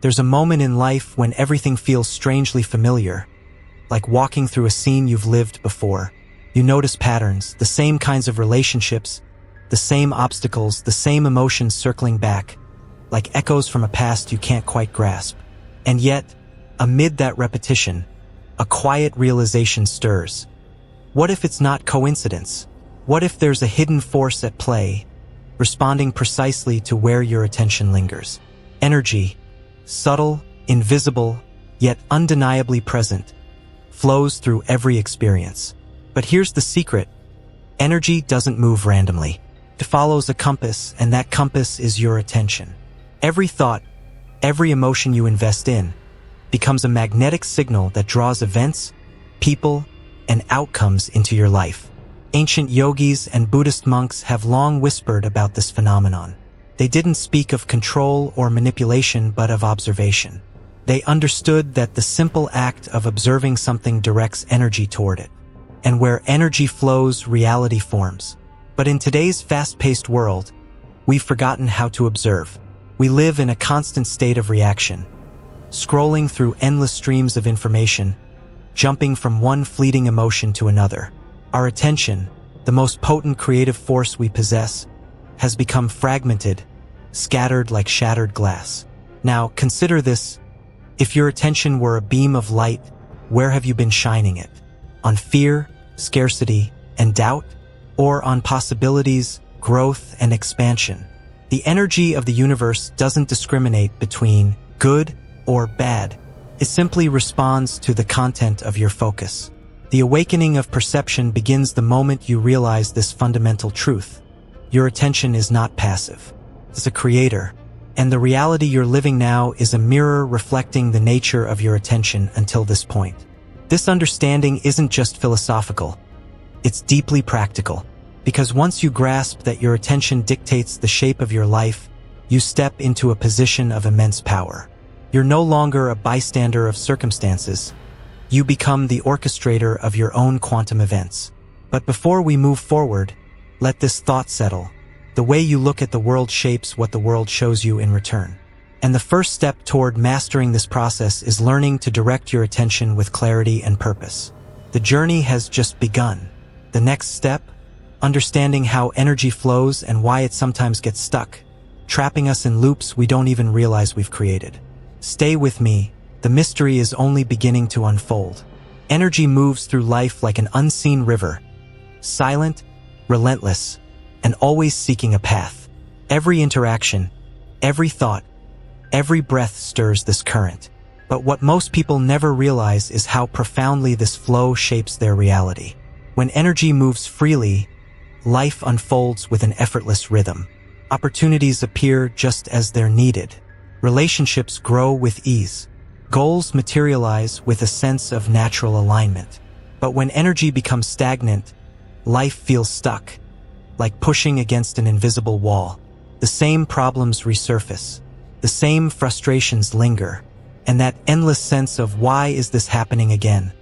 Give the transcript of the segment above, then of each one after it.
There's a moment in life when everything feels strangely familiar, like walking through a scene you've lived before. You notice patterns, the same kinds of relationships, the same obstacles, the same emotions circling back, like echoes from a past you can't quite grasp. And yet, amid that repetition, a quiet realization stirs. What if it's not coincidence? What if there's a hidden force at play, responding precisely to where your attention lingers? Energy, subtle, invisible, yet undeniably present, flows through every experience. But here's the secret. Energy doesn't move randomly. It follows a compass, and that compass is your attention. Every thought, every emotion you invest in, becomes a magnetic signal that draws events, people, and outcomes into your life. Ancient yogis and Buddhist monks have long whispered about this phenomenon. They didn't speak of control or manipulation, but of observation. They understood that the simple act of observing something directs energy toward it. And where energy flows, reality forms. But in today's fast-paced world, we've forgotten how to observe. We live in a constant state of reaction, scrolling through endless streams of information, jumping from one fleeting emotion to another. Our attention, the most potent creative force we possess, has become fragmented, scattered like shattered glass. Now, consider this. If your attention were a beam of light, where have you been shining it? On fear, scarcity, and doubt? Or on possibilities, growth, and expansion? The energy of the universe doesn't discriminate between good or bad. It simply responds to the content of your focus. The awakening of perception begins the moment you realize this fundamental truth. Your attention is not passive. It's a creator, and the reality you're living now is a mirror reflecting the nature of your attention until this point. This understanding isn't just philosophical, it's deeply practical, because once you grasp that your attention dictates the shape of your life, you step into a position of immense power. You're no longer a bystander of circumstances. You become the orchestrator of your own quantum events. But before we move forward, let this thought settle. The way you look at the world shapes what the world shows you in return. And the first step toward mastering this process is learning to direct your attention with clarity and purpose. The journey has just begun. The next step, understanding how energy flows and why it sometimes gets stuck, trapping us in loops we don't even realize we've created. Stay with me. The mystery is only beginning to unfold. Energy moves through life like an unseen river, silent, relentless, and always seeking a path. Every interaction, every thought, every breath stirs this current. But what most people never realize is how profoundly this flow shapes their reality. When energy moves freely, life unfolds with an effortless rhythm. Opportunities appear just as they're needed. Relationships grow with ease. Goals materialize with a sense of natural alignment. But when energy becomes stagnant, life feels stuck, like pushing against an invisible wall. The same problems resurface. The same frustrations linger. And that endless sense of why is this happening again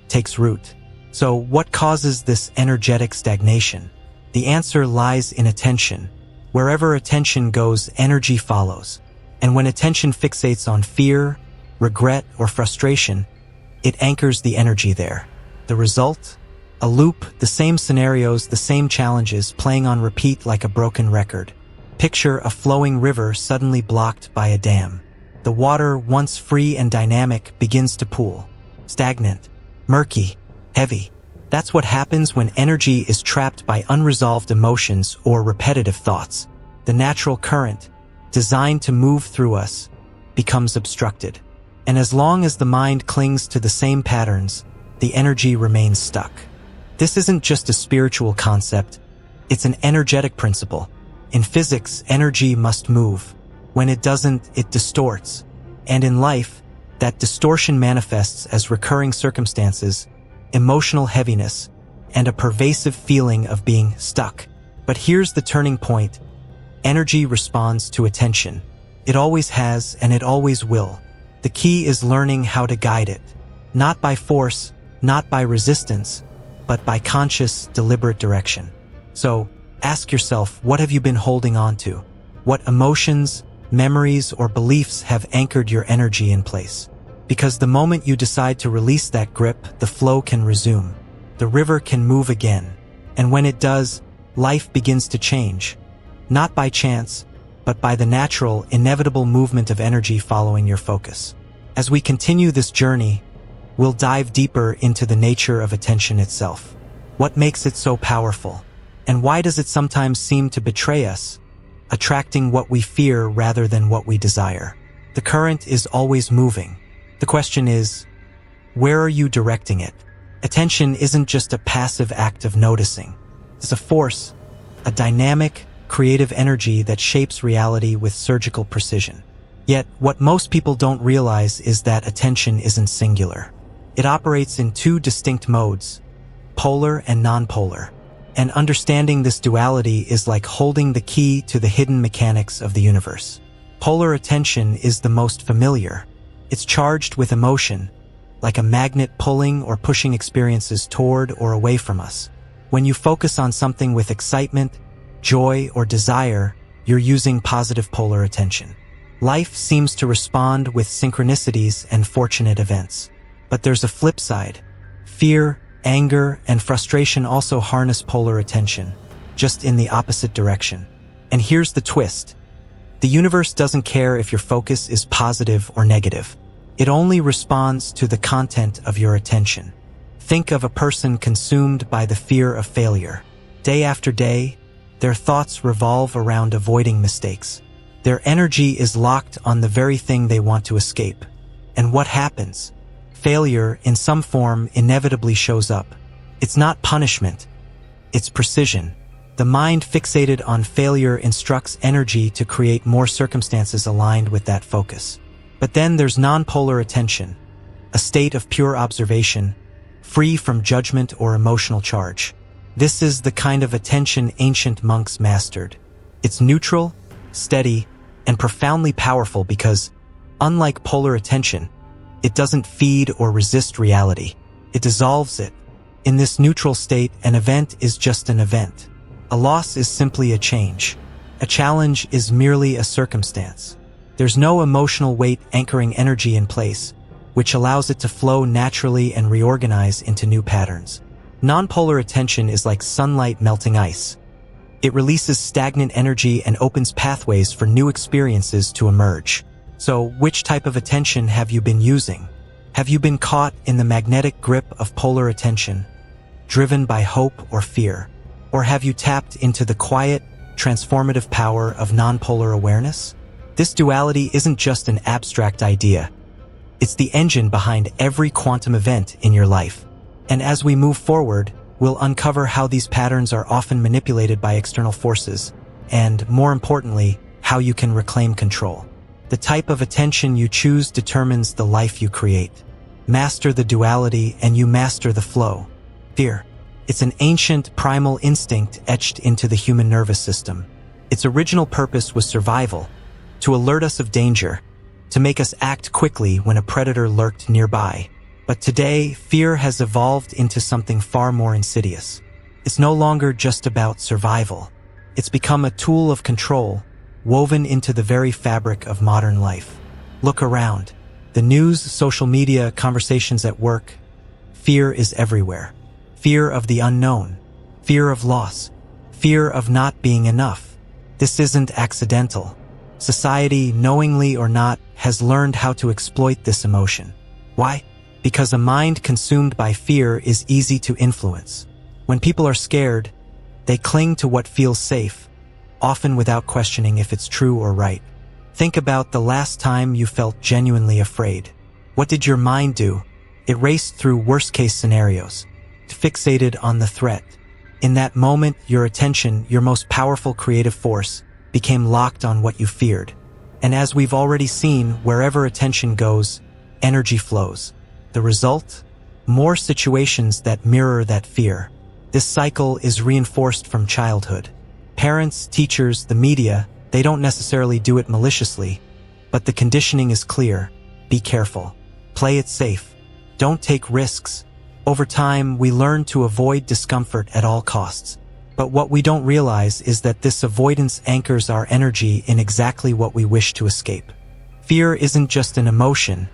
takes root. So what causes this energetic stagnation? The answer lies in attention. Wherever attention goes, energy follows. And when attention fixates on fear, regret, or frustration, it anchors the energy there. The result? A loop, the same scenarios, the same challenges, playing on repeat like a broken record. Picture a flowing river suddenly blocked by a dam. The water, once free and dynamic, begins to pool. Stagnant, murky, heavy. That's what happens when energy is trapped by unresolved emotions or repetitive thoughts. The natural current, designed to move through us, becomes obstructed. And as long as the mind clings to the same patterns, the energy remains stuck. This isn't just a spiritual concept, it's an energetic principle. In physics, energy must move. When it doesn't, it distorts. And in life, that distortion manifests as recurring circumstances, emotional heaviness, and a pervasive feeling of being stuck. But here's the turning point. Energy responds to attention. It always has, and it always will. The key is learning how to guide it. Not by force, not by resistance, but by conscious, deliberate direction. So, ask yourself, what have you been holding on to? What emotions, memories, or beliefs have anchored your energy in place. Because the moment you decide to release that grip, the flow can resume. The river can move again. And when it does, life begins to change. Not by chance, but by the natural, inevitable movement of energy following your focus. As we continue this journey, we'll dive deeper into the nature of attention itself. What makes it so powerful? And why does it sometimes seem to betray us, attracting what we fear rather than what we desire? The current is always moving. The question is, where are you directing it? Attention isn't just a passive act of noticing. It's a force, a dynamic, creative energy that shapes reality with surgical precision. Yet, what most people don't realize is that attention isn't singular. It operates in two distinct modes, polar and nonpolar. And understanding this duality is like holding the key to the hidden mechanics of the universe. Polar attention is the most familiar. It's charged with emotion, like a magnet pulling or pushing experiences toward or away from us. When you focus on something with excitement, joy, or desire, you're using positive polar attention. Life seems to respond with synchronicities and fortunate events. But there's a flip side. Fear, anger, and frustration also harness polar attention, just in the opposite direction. And here's the twist. The universe doesn't care if your focus is positive or negative. It only responds to the content of your attention. Think of a person consumed by the fear of failure. Day after day, their thoughts revolve around avoiding mistakes. Their energy is locked on the very thing they want to escape. And what happens? Failure, in some form, inevitably shows up. It's not punishment. It's precision. The mind fixated on failure instructs energy to create more circumstances aligned with that focus. But then there's nonpolar attention, a state of pure observation, free from judgment or emotional charge. This is the kind of attention ancient monks mastered. It's neutral, steady, and profoundly powerful because, unlike polar attention, it doesn't feed or resist reality. It dissolves it. In this neutral state, an event is just an event. A loss is simply a change. A challenge is merely a circumstance. There's no emotional weight anchoring energy in place, which allows it to flow naturally and reorganize into new patterns. Nonpolar attention is like sunlight melting ice. It releases stagnant energy and opens pathways for new experiences to emerge. So, which type of attention have you been using? Have you been caught in the magnetic grip of polar attention, driven by hope or fear? Or have you tapped into the quiet, transformative power of nonpolar awareness? This duality isn't just an abstract idea. It's the engine behind every quantum event in your life. And as we move forward, we'll uncover how these patterns are often manipulated by external forces, and, more importantly, how you can reclaim control. The type of attention you choose determines the life you create. Master the duality and you master the flow. Fear. It's an ancient, primal instinct etched into the human nervous system. Its original purpose was survival, to alert us of danger, to make us act quickly when a predator lurked nearby. But today, fear has evolved into something far more insidious. It's no longer just about survival. It's become a tool of control, woven into the very fabric of modern life. Look around. The news, social media, conversations at work. Fear is everywhere. Fear of the unknown. Fear of loss. Fear of not being enough. This isn't accidental. Society, knowingly or not, has learned how to exploit this emotion. Why? Because a mind consumed by fear is easy to influence. When people are scared, they cling to what feels safe, often without questioning if it's true or right. Think about the last time you felt genuinely afraid. What did your mind do? It raced through worst-case scenarios, fixated on the threat. In that moment, your attention, your most powerful creative force, became locked on what you feared. And as we've already seen, wherever attention goes, energy flows. The result? More situations that mirror that fear. This cycle is reinforced from childhood. Parents, teachers, the media, they don't necessarily do it maliciously, but the conditioning is clear. Be careful. Play it safe. Don't take risks. Over time, we learn to avoid discomfort at all costs. But what we don't realize is that this avoidance anchors our energy in exactly what we wish to escape. Fear isn't just an emotion,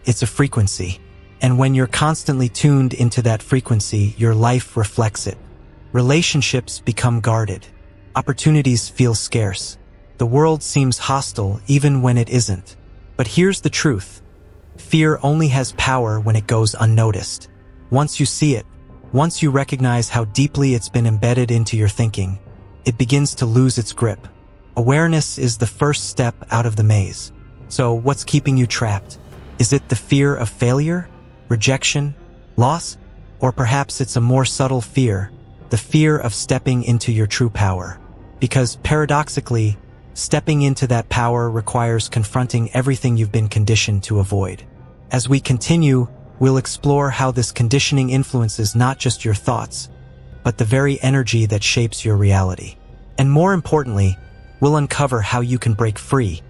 it's a frequency. And when you're constantly tuned into that frequency, your life reflects it. Relationships become guarded. Opportunities feel scarce. The world seems hostile even when it isn't. But here's the truth. Fear only has power when it goes unnoticed. Once you see it, once you recognize how deeply it's been embedded into your thinking, it begins to lose its grip. Awareness is the first step out of the maze. So what's keeping you trapped? Is it the fear of failure, rejection, loss? Or perhaps it's a more subtle fear, the fear of stepping into your true power. Because paradoxically, stepping into that power requires confronting everything you've been conditioned to avoid. As we continue, we'll explore how this conditioning influences not just your thoughts, but the very energy that shapes your reality. And more importantly, we'll uncover how you can break free,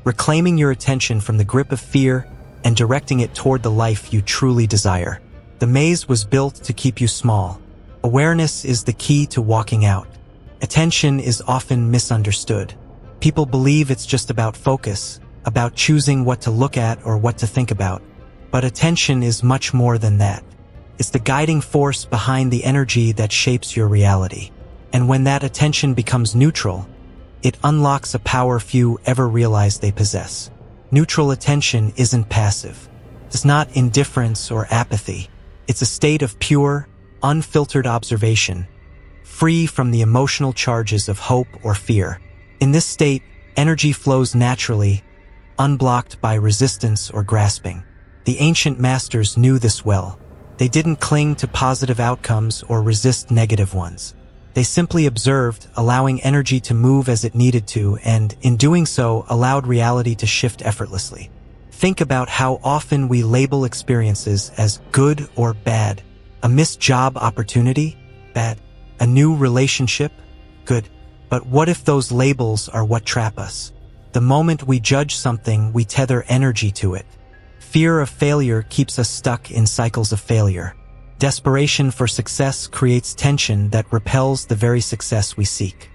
reclaiming your attention from the grip of fear and directing it toward the life you truly desire. The maze was built to keep you small. Awareness is the key to walking out. Attention is often misunderstood. People believe it's just about focus, about choosing what to look at or what to think about. But attention is much more than that. It's the guiding force behind the energy that shapes your reality. And when that attention becomes neutral, it unlocks a power few ever realize they possess. Neutral attention isn't passive. It's not indifference or apathy. It's a state of pure, unfiltered observation, free from the emotional charges of hope or fear. In this state, energy flows naturally, unblocked by resistance or grasping. The ancient masters knew this well. They didn't cling to positive outcomes or resist negative ones. They simply observed, allowing energy to move as it needed to, and in doing so, allowed reality to shift effortlessly. Think about how often we label experiences as good or bad. A missed job opportunity? Bad. A new relationship? Good. But what if those labels are what trap us? The moment we judge something, we tether energy to it. Fear of failure keeps us stuck in cycles of failure. Desperation for success creates tension that repels the very success we seek.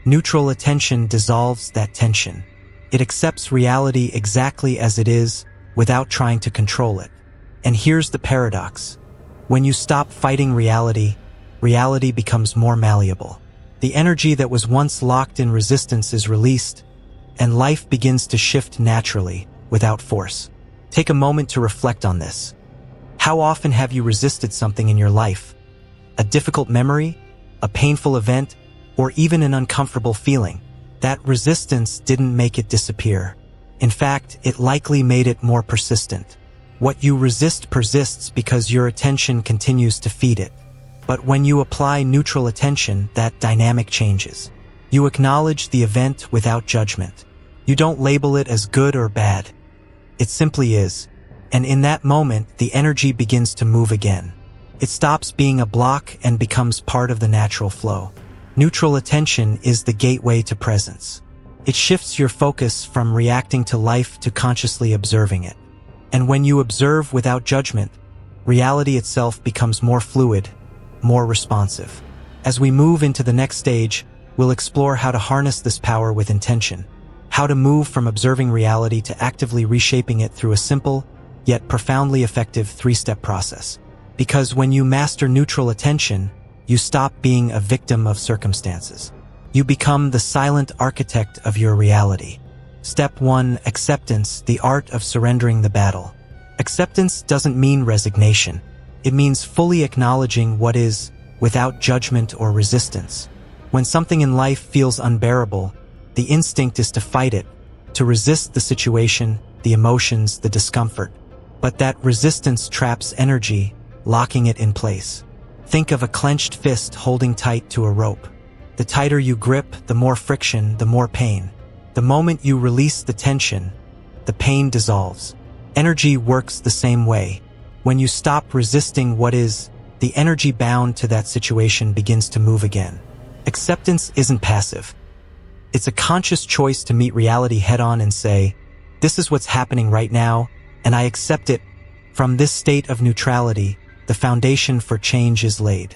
Neutral attention dissolves that tension. It accepts reality exactly as it is, without trying to control it. And here's the paradox. When you stop fighting reality, reality becomes more malleable. The energy that was once locked in resistance is released, and life begins to shift naturally, without force. Take a moment to reflect on this. How often have you resisted something in your life? A difficult memory, a painful event, or even an uncomfortable feeling? That resistance didn't make it disappear. In fact, it likely made it more persistent. What you resist persists because your attention continues to feed it. But when you apply neutral attention, that dynamic changes. You acknowledge the event without judgment. You don't label it as good or bad. It simply is. And in that moment, the energy begins to move again. It stops being a block and becomes part of the natural flow. Neutral attention is the gateway to presence. It shifts your focus from reacting to life to consciously observing it. And when you observe without judgment, reality itself becomes more fluid, more responsive. As we move into the next stage, we'll explore how to harness this power with intention, how to move from observing reality to actively reshaping it through a simple, yet profoundly effective three-step process. Because when you master neutral attention, you stop being a victim of circumstances. You become the silent architect of your reality. Step 1. Acceptance, the art of surrendering the battle. Acceptance doesn't mean resignation. It means fully acknowledging what is, without judgment or resistance. When something in life feels unbearable, the instinct is to fight it, to resist the situation, the emotions, the discomfort. But that resistance traps energy, locking it in place. Think of a clenched fist holding tight to a rope. The tighter you grip, the more friction, the more pain. The moment you release the tension, the pain dissolves. Energy works the same way. When you stop resisting what is, the energy bound to that situation begins to move again. Acceptance isn't passive. It's a conscious choice to meet reality head-on and say, this is what's happening right now, and I accept it. From this state of neutrality, the foundation for change is laid.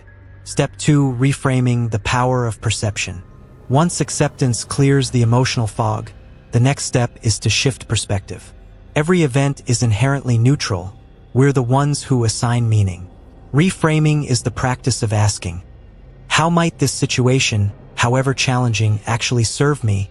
Step 2. Reframing the power of perception. Once acceptance clears the emotional fog, the next step is to shift perspective. Every event is inherently neutral. We're the ones who assign meaning. Reframing is the practice of asking, how might this situation, however challenging, actually serve me?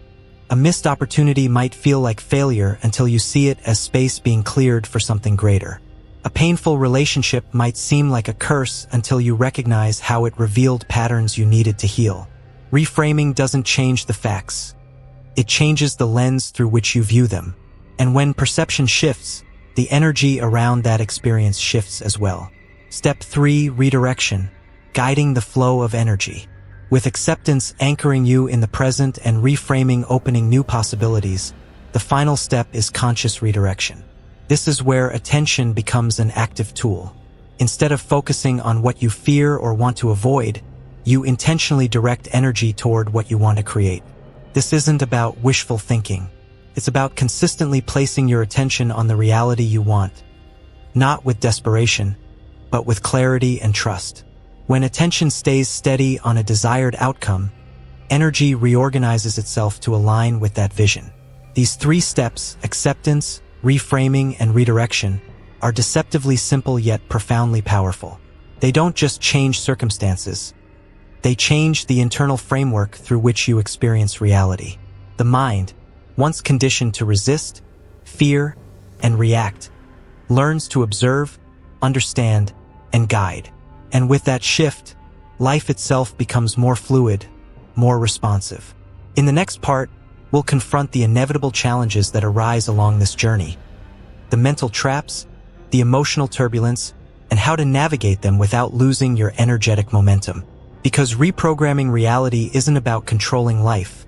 A missed opportunity might feel like failure until you see it as space being cleared for something greater. A painful relationship might seem like a curse until you recognize how it revealed patterns you needed to heal. Reframing doesn't change the facts. It changes the lens through which you view them. And when perception shifts, the energy around that experience shifts as well. Step 3. Redirection. Guiding the flow of energy. With acceptance anchoring you in the present and reframing opening new possibilities, the final step is conscious redirection. This is where attention becomes an active tool. Instead of focusing on what you fear or want to avoid, you intentionally direct energy toward what you want to create. This isn't about wishful thinking. It's about consistently placing your attention on the reality you want, not with desperation, but with clarity and trust. When attention stays steady on a desired outcome, energy reorganizes itself to align with that vision. These 3 steps, acceptance, reframing, and redirection, are deceptively simple yet profoundly powerful. They don't just change circumstances. They change the internal framework through which you experience reality. The mind, once conditioned to resist, fear, and react, learns to observe, understand, and guide. And with that shift, life itself becomes more fluid, more responsive. In the next part, we'll confront the inevitable challenges that arise along this journey, the mental traps, the emotional turbulence, and how to navigate them without losing your energetic momentum. Because reprogramming reality isn't about controlling life.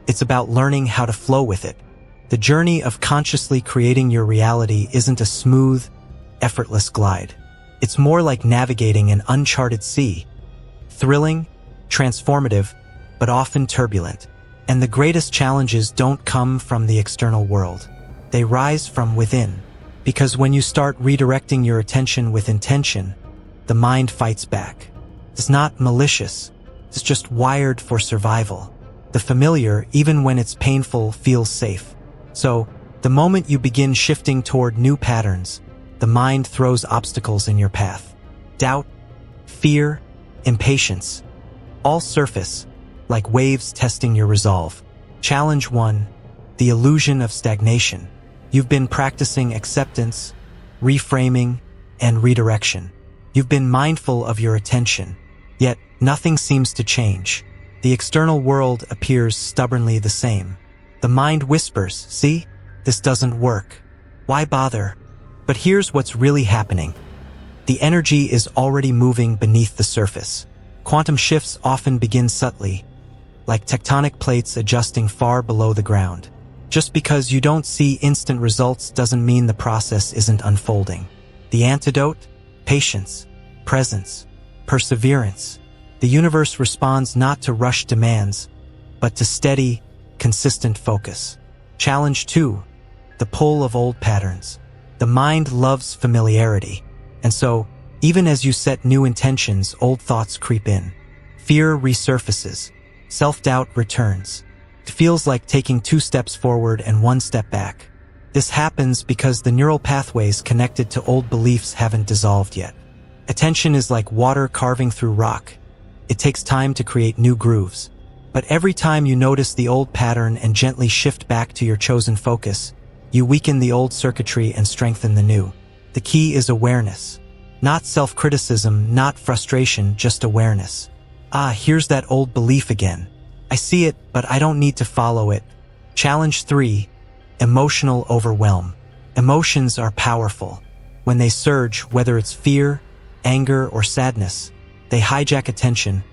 It's about learning how to flow with it. The journey of consciously creating your reality isn't a smooth, effortless glide. It's more like navigating an uncharted sea. Thrilling, transformative, but often turbulent. And the greatest challenges don't come from the external world. They rise from within. Because when you start redirecting your attention with intention, the mind fights back. It's not malicious. It's just wired for survival. The familiar, even when it's painful, feels safe. So, the moment you begin shifting toward new patterns, the mind throws obstacles in your path. Doubt, fear, impatience, all surface, like waves testing your resolve. Challenge 1. The illusion of stagnation. You've been practicing acceptance, reframing, and redirection. You've been mindful of your attention, yet nothing seems to change. The external world appears stubbornly the same. The mind whispers, "See? This doesn't work. Why bother?" But here's what's really happening. The energy is already moving beneath the surface. Quantum shifts often begin subtly, like tectonic plates adjusting far below the ground. Just because you don't see instant results doesn't mean the process isn't unfolding. The antidote? Patience, presence, perseverance. The universe responds not to rush demands, but to steady, consistent focus. Challenge 2. The pull of old patterns. The mind loves familiarity, and so, even as you set new intentions, old thoughts creep in. Fear resurfaces. Self-doubt returns. It feels like taking 2 steps forward and 1 step back. This happens because the neural pathways connected to old beliefs haven't dissolved yet. Attention is like water carving through rock. It takes time to create new grooves. But every time you notice the old pattern and gently shift back to your chosen focus, you weaken the old circuitry and strengthen the new. The key is awareness. Not self-criticism, not frustration, just awareness. Here's that old belief again. I see it, but I don't need to follow it. Challenge 3. Emotional overwhelm. Emotions are powerful. When they surge, whether it's fear, anger, or sadness, they hijack attention,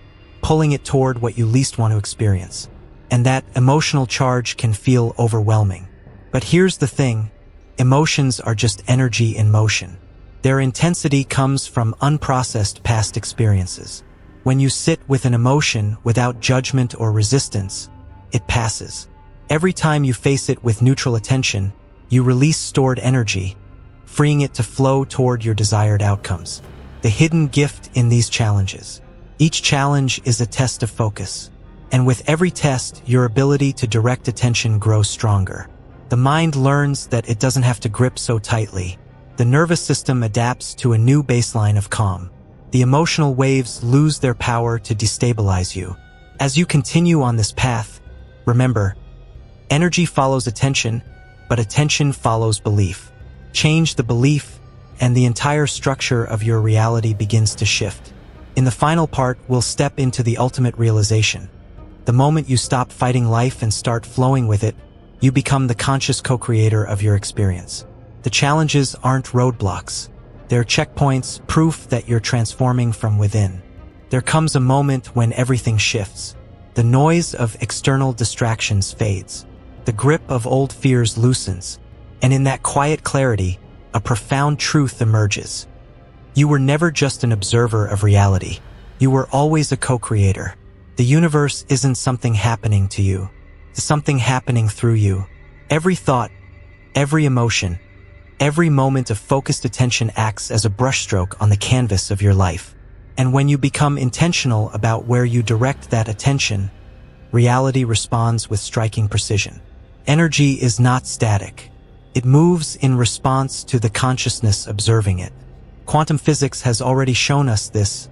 pulling it toward what you least want to experience. And that emotional charge can feel overwhelming. But here's the thing. Emotions are just energy in motion. Their intensity comes from unprocessed past experiences. When you sit with an emotion without judgment or resistance, it passes. Every time you face it with neutral attention, you release stored energy, freeing it to flow toward your desired outcomes. The hidden gift in these challenges. Each challenge is a test of focus. And with every test, your ability to direct attention grows stronger. The mind learns that it doesn't have to grip so tightly. The nervous system adapts to a new baseline of calm. The emotional waves lose their power to destabilize you. As you continue on this path, remember, energy follows attention, but attention follows belief. Change the belief, and the entire structure of your reality begins to shift. In the final part, we'll step into the ultimate realization. The moment you stop fighting life and start flowing with it, you become the conscious co-creator of your experience. The challenges aren't roadblocks. They're checkpoints, proof that you're transforming from within. There comes a moment when everything shifts. The noise of external distractions fades. The grip of old fears loosens. And in that quiet clarity, a profound truth emerges. You were never just an observer of reality. You were always a co-creator. The universe isn't something happening to you. It's something happening through you. Every thought, every emotion, every moment of focused attention acts as a brushstroke on the canvas of your life. And when you become intentional about where you direct that attention, reality responds with striking precision. Energy is not static. It moves in response to the consciousness observing it. Quantum physics has already shown us this.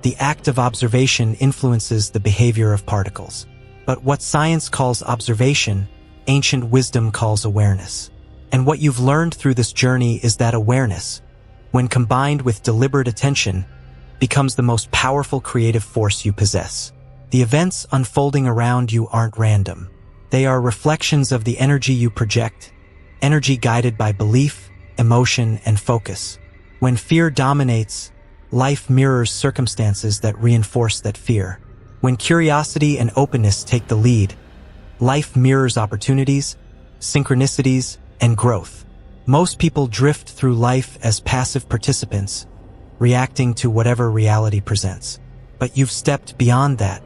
The act of observation influences the behavior of particles. But what science calls observation, ancient wisdom calls awareness. And what you've learned through this journey is that awareness, when combined with deliberate attention, becomes the most powerful creative force you possess. The events unfolding around you aren't random. They are reflections of the energy you project, energy guided by belief, emotion, and focus. When fear dominates, life mirrors circumstances that reinforce that fear. When curiosity and openness take the lead, life mirrors opportunities, synchronicities, and growth. Most people drift through life as passive participants, reacting to whatever reality presents. But you've stepped beyond that.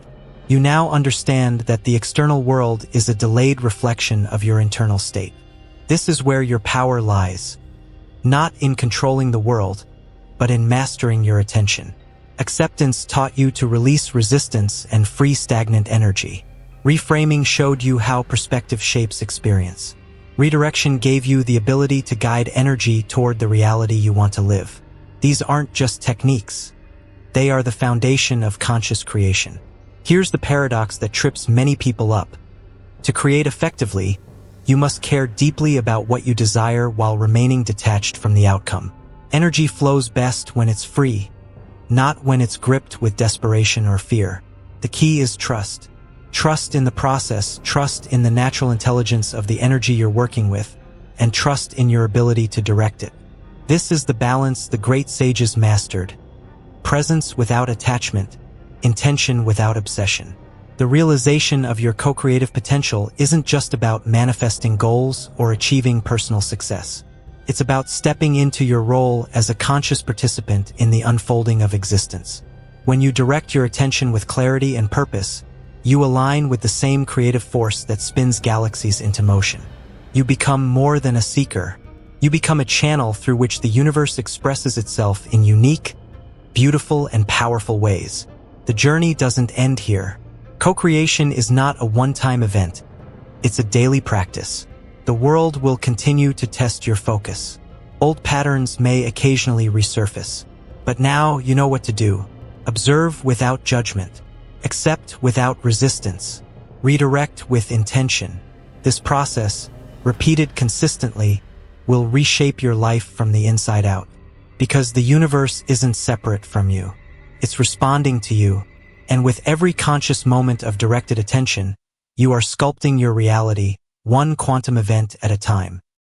You now understand that the external world is a delayed reflection of your internal state. This is where your power lies, not in controlling the world, but in mastering your attention. Acceptance taught you to release resistance and free stagnant energy. Reframing showed you how perspective shapes experience. Redirection gave you the ability to guide energy toward the reality you want to live. These aren't just techniques. They are the foundation of conscious creation. Here's the paradox that trips many people up. To create effectively, you must care deeply about what you desire while remaining detached from the outcome. Energy flows best when it's free, not when it's gripped with desperation or fear. The key is trust. Trust in the process, trust in the natural intelligence of the energy you're working with, and trust in your ability to direct it. This is the balance the great sages mastered. Presence without attachment, intention without obsession. The realization of your co-creative potential isn't just about manifesting goals or achieving personal success. It's about stepping into your role as a conscious participant in the unfolding of existence. When you direct your attention with clarity and purpose, you align with the same creative force that spins galaxies into motion. You become more than a seeker. You become a channel through which the universe expresses itself in unique, beautiful, and powerful ways. The journey doesn't end here. Co-creation is not a one-time event. It's a daily practice. The world will continue to test your focus. Old patterns may occasionally resurface. But now you know what to do. Observe without judgment. Accept without resistance. Redirect with intention. This process, repeated consistently, will reshape your life from the inside out. Because the universe isn't separate from you. It's responding to you. And with every conscious moment of directed attention, you are sculpting your reality, one quantum event at a time.